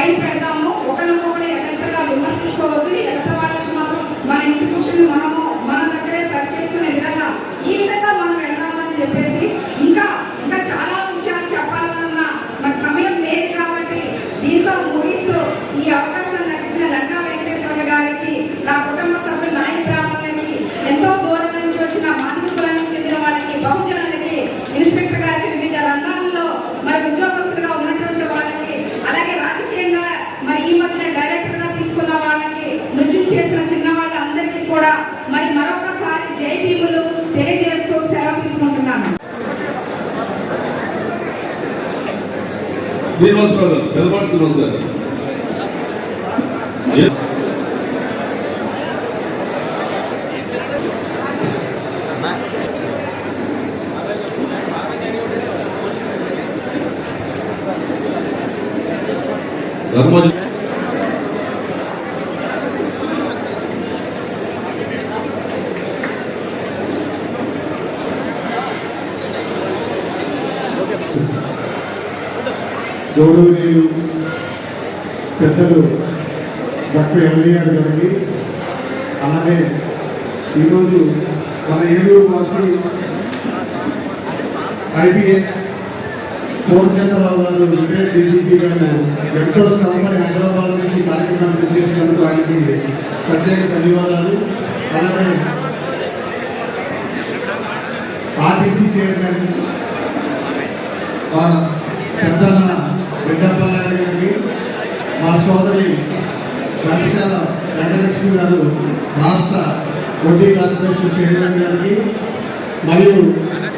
Line పెడతాము. ఒకరినొకరు ఎంతగా విమర్శించుకోవద్దు. ఎంత వాళ్ళకి మనం మన ఇంటి పుట్టిన మనము మన దగ్గరే సర్చ్ చేసుకునే విధంగా ఈ విధంగా మనం వెళ్దామని చెప్పేసి ఇంకా ఇంకా చాలా విషయాలు చెప్పాలన్న మన సమయం లేదు కాబట్టి దీంతో ముగిస్తూ ఈ అవకాశం నాకు ఇచ్చిన లంకా వెంకటేశ్వర గారికి, నా కుటుంబ సభ్యులు నాయక బ్రాహ్మణులకి, ఎంతో దూరం నుంచి వచ్చిన మానసికులకు చెందిన వాళ్ళకి, బహుజనులకి, ఇన్స్పెక్టర్ గారికి, వివిధ రంగాల్లో మరి ఉద్యోగస్తులుగా ఉన్నటువంటి వాళ్ళకి, అలాగే రాజకీయంగా మరి ఈ మధ్యన డైరెక్టర్ గా తీసుకున్న వాళ్ళకి, నృత్యం చేసిన చిన్న వాళ్ళందరికీ కూడా మరి మరొకసారి జై భీములు తెలియజేస్తూ సెలవు తీసుకుంటున్నాను. గౌరవనీయులు పెద్దలు డాక్టర్ ఎన్టీఆర్ గారికి, అలాగే ఈరోజు మన ఏలూరు వాసి ఐపీఎస్ కోరచంద్రరావు గారు, రిటైర్డ్ డీజీపీ గారు ఎంతో శ్రమపడి హైదరాబాద్ నుంచి కార్యక్రమాన్ని చేసినందుకు ఆయనకి ప్రత్యేక ధన్యవాదాలు. అలాగే ఆర్టీసీ చైర్మన్ పెద్దన్న వెంకటపల్లి గారికి, మా సోదరి ఘంటసాల వెంకటలక్ష్మి గారు రాష్ట్ర వడ్డీ కార్పొరేషన్ చైర్మన్ గారికి, మరియు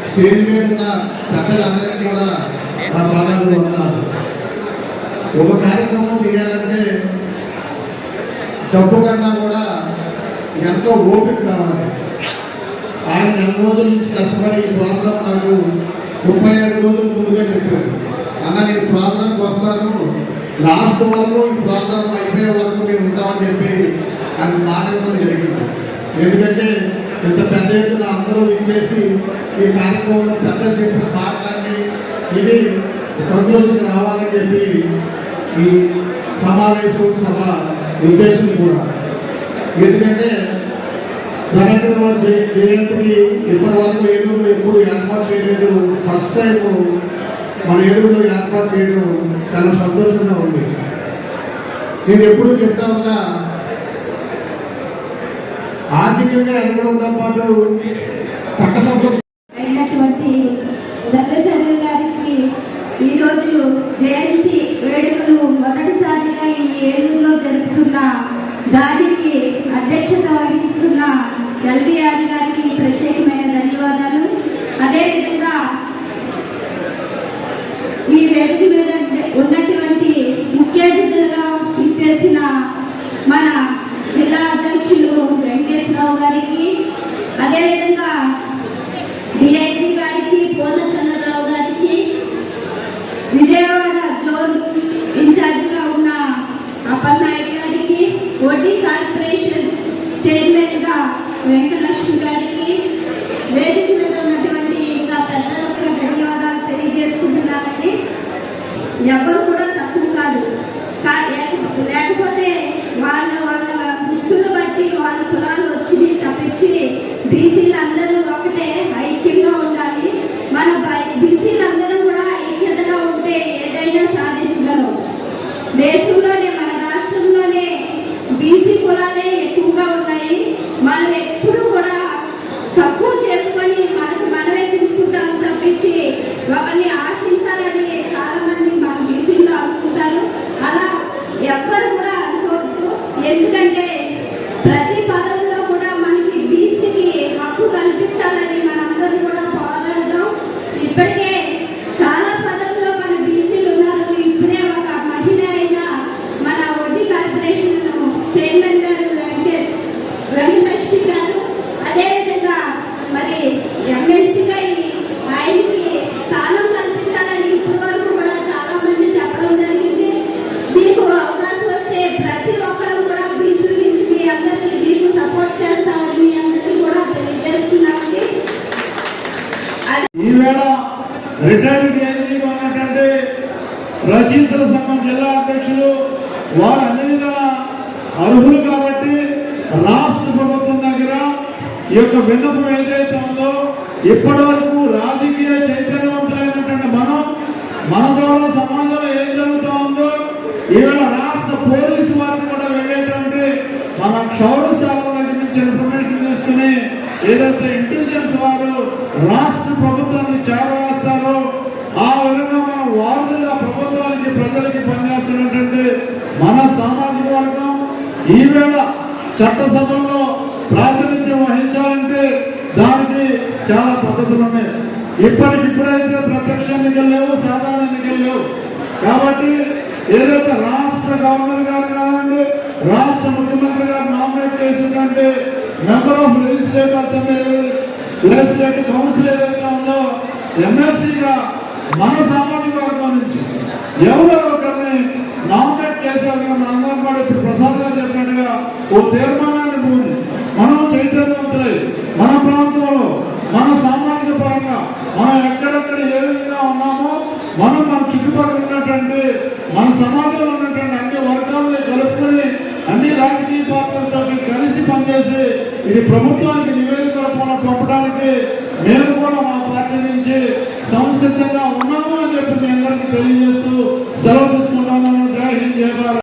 స్టేజ్ మీద ఉన్న పెద్దలందరికీ కూడా మా పాదాలు ఉన్నారు. ఒక కార్యక్రమం చేయాలంటే డబ్బు కన్నా కూడా ఎంతో ఓపిక కావాలి. ఆయన 4 రోజుల నుంచి కష్టపడి ఈ ప్రోగ్రాం నాకు 35 రోజుల ముందుగా చెప్పారు. అన్న నేను ప్రోగ్రాంకి వస్తాను, లాస్ట్ వరకు ఈ ప్రోగ్రాం అయిపోయే వరకు మేము ఉంటామని చెప్పి ఆయన మాట్లాడడం జరిగింది. ఎందుకంటే ఇంత పెద్ద ఎత్తున అందరూ ఇచ్చేసి ఈ కార్యక్రమంలో పెద్దలు చెప్పిన మాటలన్నీ ఇది 2 రోజులకు రావాలని చెప్పి ఈ సమావేశం సభ ఉద్దేశం కూడా. ఎందుకంటే ధనేంద్రబాబు జయంతికి ఇప్పటి వరకు ఏలూరులో ఎప్పుడు ఏర్పాటు చేయలేదు. ఫస్ట్ టైం మన ఏలూరులో ఏర్పాటు చేయడం చాలా సంతోషంగా ఉంది. నేను ఎప్పుడు చెప్తా ఉన్నా, ఆర్థికంగా ఎదగడంతో పాటు పక్క సంస్థ అయినటువంటి దత్తచంద్ర గారికి ఈరోజు జయంతి వేడుకలు మొదటిసారిగా ఈ ఏలూరులో జరుపుతున్న దానికి అధ్యక్షత వహిస్తున్న ఎల్బీఆర్ గారికి ప్రత్యేకమైన ధన్యవాదాలు. అదేవిధంగా ఈ వేదిక మీద ఉన్నటువంటి ముఖ్య అతిథులుగా ఇచ్చేసిన మన జిల్లా అధ్యక్షులు వెంకటేశ్వరరావు గారికి, అదేవిధంగా డిఐజీ గారికి, పూర్ణచంద్రరావు గారికి, విజయవాడ జోన్ ఇన్ఛార్జిగా ఉన్న అప్పలనాయుడు గారికి, వడ్డీ కార్పొరేషన్ చైర్మన్ గా వెంకటలక్ష్మి గారికి, వేదిక మీద ఉన్నటువంటి ఇంకా పెద్దలకు ధన్యవాదాలు తెలియజేసుకుంటున్నానండి. ఎవరు కూడా తక్కువ కాదు. లేకపోతే వాళ్ళ వృత్తులు బట్టి వాళ్ళ కులాలు వచ్చింది తప్పించి బీసీలు అందరూ ఒకటే ఐక్యంగా ఉండాలి. మన బీసీలందరూ కూడా ఐక్యతగా ఉంటే ఏదైనా సాధించగలం. దేశంలోనే మన రాష్ట్రంలోనే బీసీ కులాలే ఎక్కువగా ఉన్నాయి. మనం ఎప్పుడు కూడా తక్కువ చేసుకొని మనకు మనమే చూసుకుంటాం తప్పించి ఒకరిని ఆశించాలని చాలా మంది మన బీసీలో అనుకుంటారు. అలా ఎవ్వరు కూడా అనుకోవద్దు. ఎందుకంటే ప్రతి పదవిలో కూడా మనకి బీసీకి హక్కు కల్పించాలని మనందరూ కూడా పోరాడదాం. ఇప్పటికే చాలా పదవుల్లో మన బీసీలు ఉన్నారు. ఇప్పుడే ఒక మహిళ అయిన మన వడ్డీ కార్పొరేషన్ చైర్మన్ గారు వెంకటలక్ష్మి గారు, అదేవిధంగా మరి ఎమ్మెల్సీగా ఆయనకి స్థానం కల్పించాలని ఇప్పటి వరకు కూడా చాలా మంది చెప్పడం జరిగింది. మీకు అవకాశం వస్తే ప్రతి ఒక్కరు కూడా బీసీ నుంచి మీ అందరికీ మీకు సపోర్ట్ చేస్తామని మీ అందరికీ కూడా తెలియజేస్తున్నామండి. ఈవేళ రిటైర్డ్ ఉన్నటువంటి రచయితల సంఘం జిల్లా అధ్యక్షులు వారు అన్ని విధాల అర్హులు కాబట్టి రాష్ట్ర ప్రభుత్వం దగ్గర ఈ యొక్క విన్నపం ఏదైతే ఉందో ఇప్పటి వరకు రాజకీయ చైతన్యవంతులైనటువంటి మన ద్వారా సమాజంలో ఏం జరుగుతూ ఉందో ఈవేళ రాష్ట్ర పోలీసు వారికి కూడా వెళ్ళేటువంటి మన క్షౌర శాఖల దగ్గర నుంచి ఇన్ఫర్మేషన్ తీసుకుని ఏదైతే ఇంటెలిజెన్స్ వారు రాష్ట్ర ప్రభుత్వాన్ని చేరవేస్తారో ఆ విధంగా మనం వారుగా ప్రభుత్వానికి ప్రజలకి పనిచేస్తున్నటువంటి మన సామాజిక వర్గం ఈవేళ చట్టసభల్లో ప్రాతినిధ్యం వహించాలంటే దానికి చాలా పద్ధతులు ఉన్నాయి. ఇప్పటికిప్పుడైతే ప్రత్యక్ష ఎన్నికలు లేవు, సాధారణ ఎన్నికలు లేవు. కాబట్టి ఏదైతే రాష్ట్ర గవర్నర్ గారు కానివ్వండి, రాష్ట్ర ముఖ్యమంత్రి గారు నామినేట్ చేసినటువంటి member of legislative assembly legislative council ఏదైతే ఉందో ఎమ్మెల్సీగా మన సామాజిక వర్గం నుంచి ఎవరో ఒకరిని నామినేట్ చేశారు. మనందరం కూడా ఇప్పుడు ప్రసాద్ గారు చెప్పినట్టుగా ఓ తీర్మానాన్ని భూమి మనం చైతన్యవంతులై మన ప్రాంతంలో మన సామాజిక పరంగా మనం ఎక్కడెక్కడ ఏ విధంగా ఉన్నామో మనం మన చుట్టుపక్కల ఉన్నటువంటి మన సమాజంలో ఉన్నటువంటి అన్ని వర్గాలని కలుపుకొని అన్ని రాజకీయ పార్టీలతో కలిసి పనిచేసి ఇది ప్రభుత్వానికి నివేదిక రూపంలో పంపడానికి మేము కూడా మా పార్టీ నుంచి సంసిద్ధంగా ఉన్నాము అని చెప్పి మీ అందరికీ తెలియజేస్తూ సెలవు తీసుకుంటాము. జై హింద్, జై భారత్.